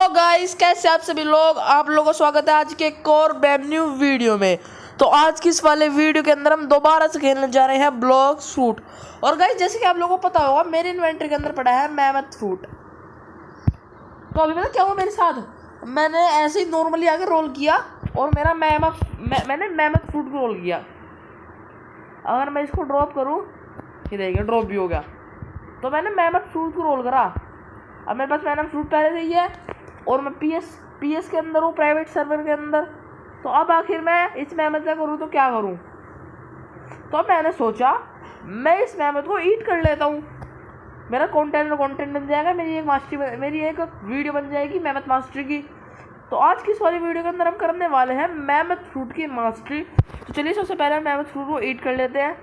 Guys, कैसे आप सभी लोग। आप लोगों का स्वागत है आज के एक और ब्रांड न्यू वीडियो में। तो आज की इस वाले वीडियो के अंदर हम दोबारा से खेलने जा रहे हैं ब्लॉक शूट। और गाइस, जैसे कि आप लोगों को पता होगा, मेरे इन्वेंटरी के अंदर पड़ा है मैमथ फ्रूट। तो अभी पता क्या हुआ मेरे साथ, मैंने ऐसे ही नॉर्मली आके रोल किया और मेरा मैंने मैमथ फ्रूट को रोल किया। अगर मैं इसको ड्रॉप करूँ, ये देखिए ड्रॉप भी हो गया। तो मैंने मैमथ फ्रूट को रोल करा। अब मेरे पास मैमथ फ्रूट पहले से ही है और मैं पीएस के अंदर हूँ, प्राइवेट सर्वर के अंदर। तो अब आखिर मैं इस मेहनत का करूँ तो क्या करूँ। तो मैंने सोचा मैं इस मेहनत को ईट कर लेता हूँ। मेरा कंटेंट बन जाएगा, मेरी एक वीडियो बन जाएगी मेहनत मास्टरी की। तो आज की इस वाली वीडियो के अंदर हम करने वाले हैं मेहनत फ्रूट की मास्टरी। तो चलिए सबसे पहले हम मेहनत फ्रूट को ईट कर लेते हैं।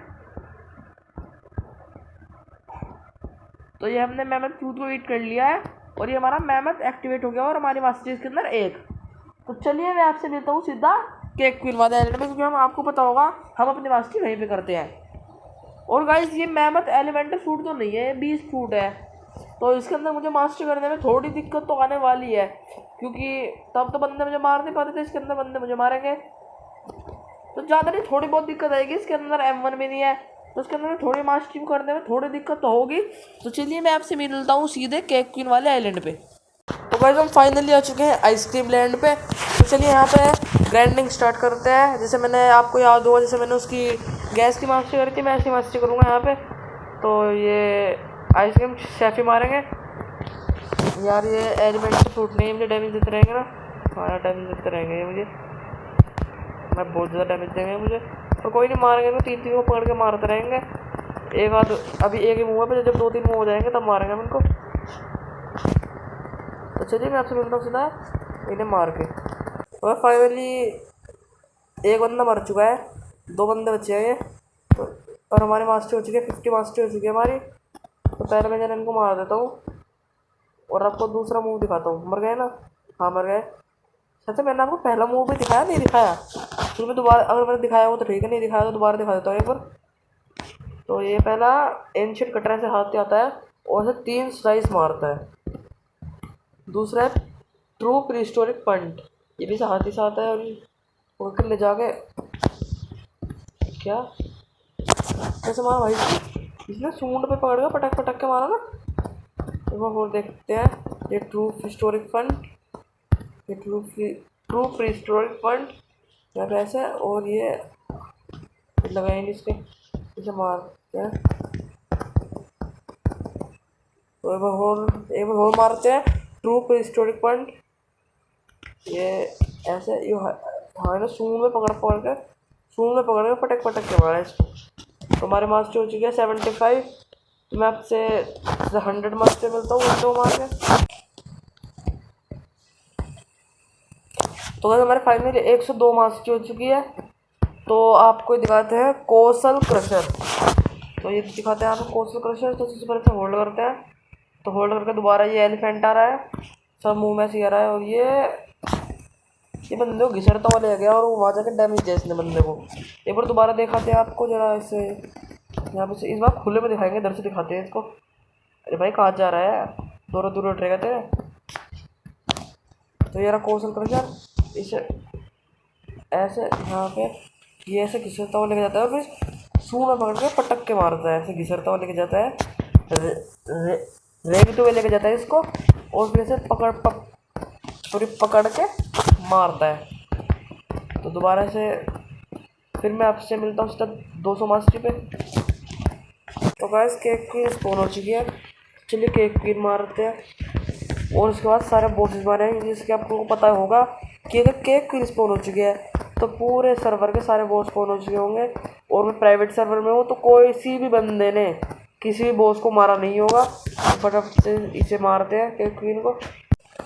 तो ये हमने मेहनत फ्रूट को ईट कर लिया है और ये हमारा मेहनत एक्टिवेट हो गया और हमारी मास्टरी इसके अंदर एक। तो चलिए मैं आपसे मिलता हूँ सीधा केक क्वीन वाले एलिमेंट में, क्योंकि हम आपको पता होगा हम अपनी मास्टरी वहीं पे करते हैं। और गाइस, ये मेहनत एलिमेंटल फ्रूट तो नहीं है, ये 20 फ्रूट है। तो इसके अंदर मुझे मास्टरी करने में थोड़ी दिक्कत तो आने वाली है, क्योंकि तब तो बंदे मुझे मार नहीं पाते थे, इसके अंदर बंदे मुझे मारेंगे। तो ज़्यादा नहीं, थोड़ी बहुत दिक्कत आएगी। इसके अंदर M1 भी नहीं है, तो उसके अंदर थोड़ी मास्टरी करने में थोड़ी दिक्कत तो होगी। तो चलिए मैं आपसे मिलता हूँ सीधे केक क्वीन वाले आइलैंड पे। तो गाइस, हम फाइनली आ चुके हैं आइसक्रीम लैंड पे। तो चलिए यहाँ पे ग्राइंडिंग स्टार्ट करते हैं। जैसे मैंने आपको याद होगा, जैसे मैंने उसकी गैस की मास्टरी करी थी, मैं ऐसी मास्टरी करूँगा यहाँ पे। तो ये आइसक्रीम शेफ ही मारेंगे यार। ये एलिमेंट से फ्रूट नहीं, मुझे डैमेज देते रहेंगे ना। हाँ, डैमेज देते रहेंगे ये मुझे, मैं बहुत ज़्यादा डैमेज देंगे मुझे। और कोई नहीं, मारेंगे तो तीन को पकड़ के मारते रहेंगे। एक आध अभी एक ही मुँह है, जब 2-3 मुँह हो जाएंगे तब मारेंगे हम इनको। तो चलिए मैं आपसे मिलता हूँ सीधा इन्हें मार के। और फाइनली एक बंदा मर चुका है, 2 बंदे बचे हैं ये। तो और हमारी मास्टरी हो चुकी है, 50 मास्टरी हो चुकी है हमारी। तो पहले मैं जरा इनको मार देता हूँ और आपको दूसरा मुँह दिखाता हूँ। मर गए ना? हाँ मर गए। अच्छा, मैंने आपको पहला मुँह भी दिखाया, नहीं दिखाया? फिर मैं दोबारा, अगर मैंने दिखाया हो तो ठीक है, नहीं दिखाया तो दोबारा दिखा देता हूँ एक बार। तो ये पहला एंशिएंट कटर से हाथ आता है और ऐसे 3 स्लाइस मारता है। दूसरा है ट्रू प्रीहिस्टोरिक पंट, ये भी हाथ ही से आता है और उड़ कर ले जाके क्या कैसे मारा भाई इसने, सूंड पे पकड़ के पटक पटक के मारा ना। तो और देखते हैं ये ट्रू प्रीहिस्टोरिक पंट, ये ट्रू प्रीहिस्टोरिक पंट या कैसे। और ये लगाएंगे इसके, इसे मारते हैं। तो एक बार और मारते हैं ट्रू प्रीहिस्टोरिक पंट। ये ऐसे हमारे सूंड में पकड़ के पटक पटक के मारा इसको। तो हमारे मास्टर हो चुके हैं 75। तो मैं आपसे 100 मास्टर मिलता हूँ इनको मार के। तो अगर हमारे फाइनली 102 मास्टर हो चुकी है। तो आपको दिखाते हैं कोसल क्रशर। तो ये दिखाते हैं आपको कोसल क्रशर। तो सबसे पहले होल्ड करते हैं। तो होल्ड करके दोबारा ये एलिफेंट आ रहा है, सब मुंह में से आ रहा है। और ये बंदे को घिसड़ता हुआ ले गया और वो वहाँ जाकर डैमेज दिया इसने बंदे को। एक बार दोबारा दिखाते हैं आपको जरा ऐसे, यहाँ पे इस बार खुले में दिखाएंगे, इधर से दिखाते हैं इसको। अरे भाई कहाँ जा रहा है, दूर दूर उठेगा तेरे। तो ये रहा कौशल क्रशर, इसे ऐसे यहाँ पे ये ऐसे घिसरता हुआ लेके जाता है और फिर सूंड में पकड़ के पटक के मारता है। ऐसे घिसरता हुआ लेके जाता है, रेंगते हुए लेके जाता है इसको और फिर ऐसे पकड़ के मारता है। तो दोबारा से फिर मैं आपसे मिलता हूँ तब 200 मास्टरी पे। तो गाइस, केक क्वीन स्पॉन हो चुकी है। चलिए केक क्वीन मारते हैं और उसके बाद सारे बॉसेस मारेंगे। जिसके आपको पता होगा कि अगर केक क्वीन स्पॉन हो चुकी है तो पूरे सर्वर के सारे बॉस स्पॉन हो चुके होंगे। और मैं प्राइवेट सर्वर में हूँ, तो कोई सी भी बंदे ने किसी भी बॉस को मारा नहीं होगा। तो फटाफट से इसे मारते हैं केक क्वीन को।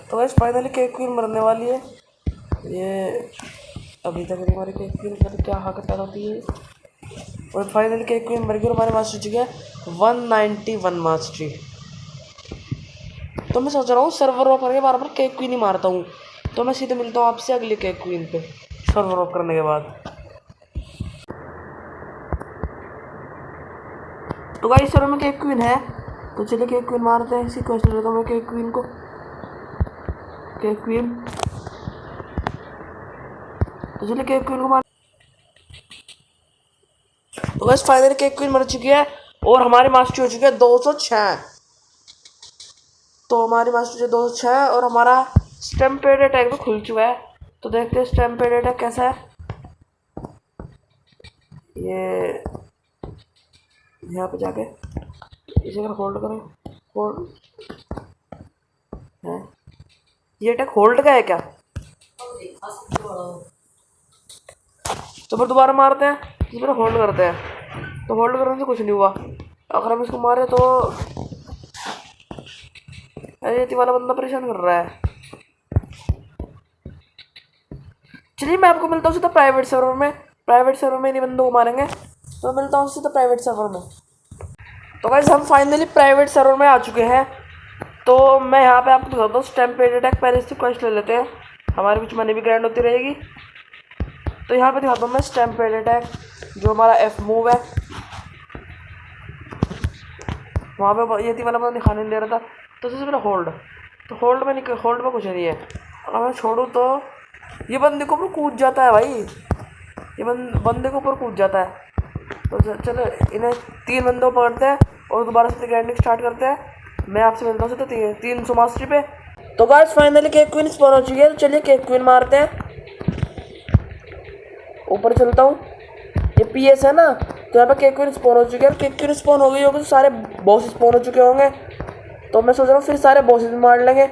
तो गाइस, फाइनली केक क्वीन मरने वाली है। ये अभी तक नहीं हमारी केक क्वीन, मतलब क्या हक पैदा होती है। और फाइनली केक क्वीन मर गई और हमारे मास्टर चुके हैं 191 मास्टरी। तो मैं सोच रहा हूँ सर्वर ऑफ करके बार बार केक क्वीन ही मारता हूँ। तो मैं सीधे मिलता हूँ आपसे अगली केक क्वीन पे सर्वर ऑफ करने के बाद। तो गाइस, सर्वर में केक क्वीन है, तो चलिए केक क्वीन मारते हैं। इसी क्वेश्चन लेता हूँ मैं केक क्वीन को। Cake queen. तो चलिए केक क्वीन को मार। तो बस फाइनली केक क्वीन मर चुकी है और हमारी मास्टरी हो चुकी है 206। तो हमारी मास्टरी 206 और हमारा स्टैम्पेड अटैक भी खुल चुका है। तो देखते हैं स्टैम्पेड अटैक कैसा है। ये यहाँ पे जाके इसे अगर होल्ड करें, होल्ड है ये अटैक होल्ड का है क्या? तो फिर दोबारा मारते हैं, इस पर होल्ड करते हैं। तो होल्ड करने से कुछ नहीं हुआ। अगर हम इसको मारे तो अरे ये वाला बंदा परेशान कर रहा है। चलिए मैं आपको मिलता हूँ सीधा प्राइवेट सर्वर में। प्राइवेट सर्वर में इन्हीं बंदों को मारेंगे। तो मिलता हूँ सीधा प्राइवेट सर्वर में। तो गाइस हम फाइनली प्राइवेट सर्वर में आ चुके हैं। तो मैं यहाँ पे आपको दिखाता हूँ स्टैम्पेड अटैक। पहले इससे क्वेश्चन ले लेते हैं, हमारी कुछ मनी भी ग्रैंड होती रहेगी। तो यहाँ पे दिखाता हूँ मैं स्टैम्पेड अटैक, जो हमारा एफ मूव है। वहाँ पे ये थी वाला बंदा दिखाने नहीं दे रहा था, तो सबसे पहले होल्ड। तो होल्ड में नहीं, होल्ड में कुछ नहीं है। अगर मैं छोड़ूँ तो ये बंदे के ऊपर कूद जाता है भाई, ये बंदे के ऊपर कूद जाता है। तो चलो इन्हें 3 बंदों पकड़ते हैं और दोबारा से ग्राइंडिंग स्टार्ट करते हैं। मैं आपसे मिलता हूँ तो 300 मास्टरी पे। तो guys finally cake queen spawn हो चुकी है। तो चलिए केक क्वीन मारते हैं। ऊपर चलता हूँ, ये पीएस है ना, तो यहाँ पे केक क्वीन स्पॉन हो चुकी है। केक क्वीन स्पॉन हो गई होगी तो सारे बॉस स्पॉन हो चुके होंगे। तो मैं सोच रहा हूँ फिर सारे बॉसेस भी मार लेंगे।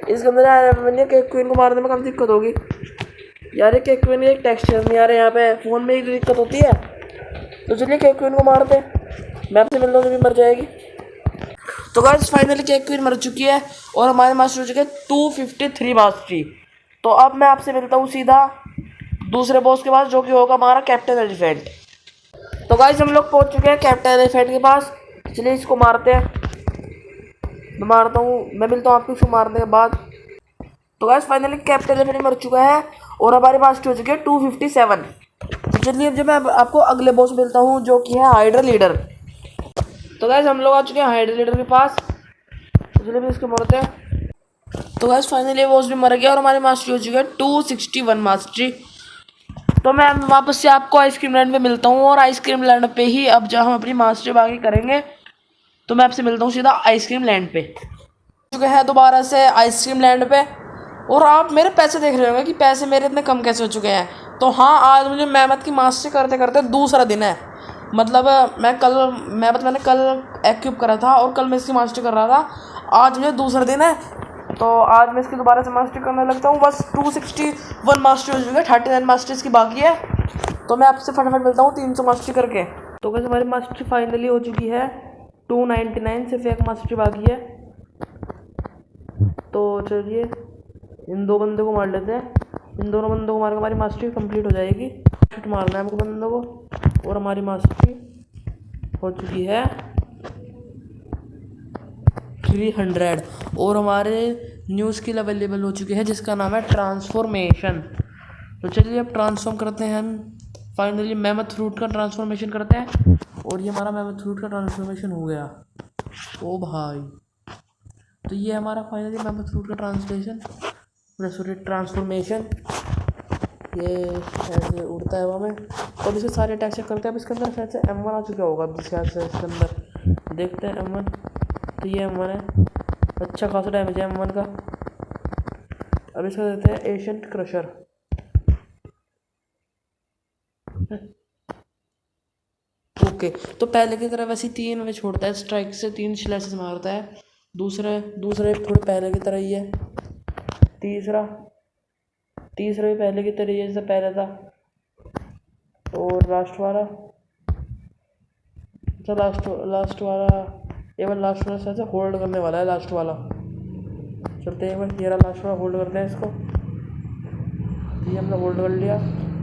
इसके अंदर यार केक क्वीन को मारने में काफ़ी दिक्कत होगी यार। ये केक क्वीन एक टेक्सचर नहीं आ रहा यहाँ पे, फ़ोन में एक दिक्कत होती है। तो चलिए केक क्वीन को मारते हैं। मैं आपसे मिलता हूँ जब भी मर जाएगी। तो गाइस फाइनली केक क्वीन मर चुकी है और हमारे मास्टर हो चुके हैं 253 मास्टरी। तो अब मैं आपसे मिलता हूँ सीधा दूसरे बॉस के पास, जो कि होगा हमारा कैप्टन एलिफेंट। तो गाइस हम लोग पहुँच चुके हैं कैप्टन एलिफेंट के पास। चलिए इसको मारते हैं। मैं मारता हूँ, मैं मिलता हूँ आपको इसको मारने के बाद। तो गाइस फाइनली कैप्टन एलिफेंट मर चुका है और हमारे पास हो चुके हैं 257। तो चलिए जब मैं आपको अगले बॉस मिलता हूँ, जो कि है हाइड्रा लीडर। तो गाइस हम लोग आ चुके हैं हाइड्रा लीडर के पास। तो चलिए इसको मारते हैं। तो गाइस फाइनली बॉस भी मर गया और हमारी मास्टरी हो चुकी है 261 मास्टरी। तो मैं वापस से आपको आइसक्रीम लैंड पे मिलता हूँ और आइसक्रीम लैंड पे ही अब जब हम अपनी मास्टरी बाकी करेंगे। तो मैं आपसे मिलता हूँ सीधा आइसक्रीम लैंड पे। चुके हैं दोबारा से आइसक्रीम लैंड पे और आप मेरे पैसे देख रहे होंगे कि पैसे मेरे इतने कम कैसे हो चुके हैं। तो हाँ, आज मुझे मेहनत की मास्टरी करते करते दूसरा दिन है। मतलब मैंने कल एक्यूब करा था और कल मैं इसकी मास्टरी कर रहा था। आज मुझे दूसरा दिन है, तो आज मैं इसकी दोबारा से मास्टरी करने लगता हूँ। बस 261 मास्टरी हो चुकी है, 39 मास्टरी इसकी बाकी है। तो मैं आपसे फटाफट मिलता हूँ 300 मास्टरी करके। तो कैसे हमारी मास्टरी फाइनली हो चुकी है 299, सिर्फ एक मास्टरी बाकी है। तो चलिए इन 2 बंदों को मार लेते हैं। इन दोनों बंदों को मार के हमारी मास्टरी कंप्लीट हो जाएगी। शूट मारना है हमको बंदों को और हमारी मास्टरी हो चुकी है 300 और हमारे न्यू स्किल अवेलेबल हो चुके हैं, जिसका नाम है ट्रांसफॉर्मेशन। तो चलिए अब ट्रांसफॉर्म करते हैं हम फाइनली मैमथ फ्रूट का ट्रांसफॉर्मेशन करते हैं। और ये हमारा मैमथ फ्रूट का ट्रांसफॉर्मेशन हो गया। ओ भाई, तो ये हमारा फाइनली मैमथ फ्रूट का ट्रांसफॉर्मेशन ये ऐसे उड़ता है हवा में। और इसे सारे अटैक चेक करते हैं। अब इसके अंदर शायद से M1 आ चुका होगा। अब शायद से इसके अंदर देखते हैं M1। तो ये M1 है, अच्छा खासा डैमेज है M1 का। अब इसका देते हैं एशियंट क्रशर। ओके, तो पहले की तरह वैसे 3 में छोड़ता है, स्ट्राइक से 3 स्लैशेस मारता है। दूसरे थोड़े पहले की तरह ही है। तीसरा भी पहले की तरह ही है जैसे पहले था। और लास्ट वाला ये लास्ट वाला शायद से होल्ड करने वाला है। लास्ट वाला चलते हैं, ये रहा लास्ट वाला। होल्ड करते हैं इसको। ये हमने होल्ड कर लिया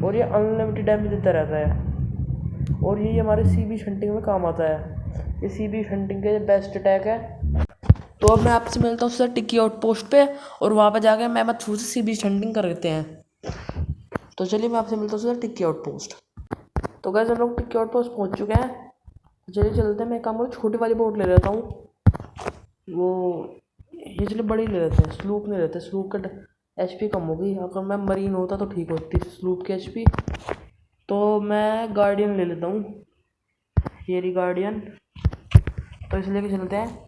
और ये अनलिमिटेड डैमेज देता रहता है। और ये हमारे सीबी हंटिंग में काम आता है। ये सीबी हंटिंग के बेस्ट अटैक है। तो अब मैं आपसे मिलता हूँ सर टिक्की आउटपोस्ट पे और वहाँ पे जाके मैं थ्रू से सीबी हंटिंग कर लेते हैं। तो चलिए मैं आपसे मिलता हूँ सर टिक्की आउटपोस्ट। तो गाइस हम लोग टिक्की आउटपोस्ट पहुँच चुके हैं। चलिए चलते हैं। मैं काम करूँ छोटी वाली बोट ले लेता हूँ, वो इसलिए बड़ी ले लेते हैं, स्लूप नहीं लेते, स्लूप का एचपी कम होगी। अगर मैं मरीन होता तो ठीक होती स्लूप की एचपी। तो मैं गार्डियन ले लेता हूँ, ये रही गार्डियन। तो इसलिए कि चलते हैं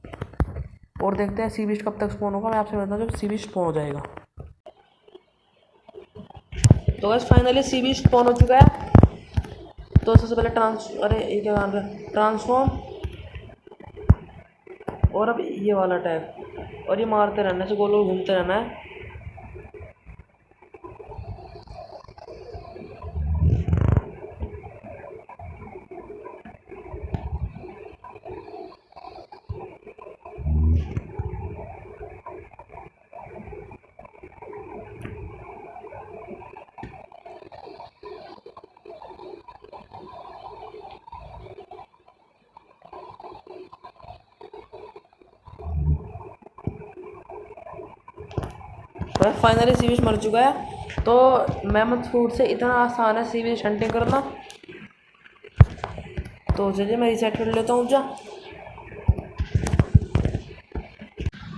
और देखते हैं सी बीस्ट कब तक स्पॉन होगा। मैं आपसे बताता हूँ जब सी बीस्ट स्पॉन हो जाएगा। तो बस फाइनली सी बीस्ट स्पॉन हो चुका है। तो सबसे पहले ये क्या नाम है, ट्रांसफॉर्म, और अब ये वाला टैग, और ये मारते रहना से, गोल गोल घूमते रहना है। बस फाइनली सी विश मर चुका है। तो मैमथ फ्रूट से इतना आसान है सी विश हंटिंग करना। तो चलिए मैं रिसेट कर लेता हूँ जा।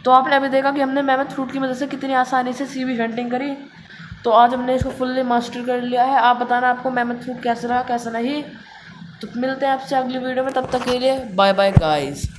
तो आपने अभी देखा कि हमने मैमथ फ्रूट की मदद से कितनी आसानी से सी विश हंटिंग करी। तो आज हमने इसको फुल्ली मास्टर कर लिया है। आप बताना आपको मैमथ फ्रूट कैसा रहा कैसा नहीं। तो मिलते हैं आपसे अगली वीडियो में, तब तक के लिए बाय बाय गाइस।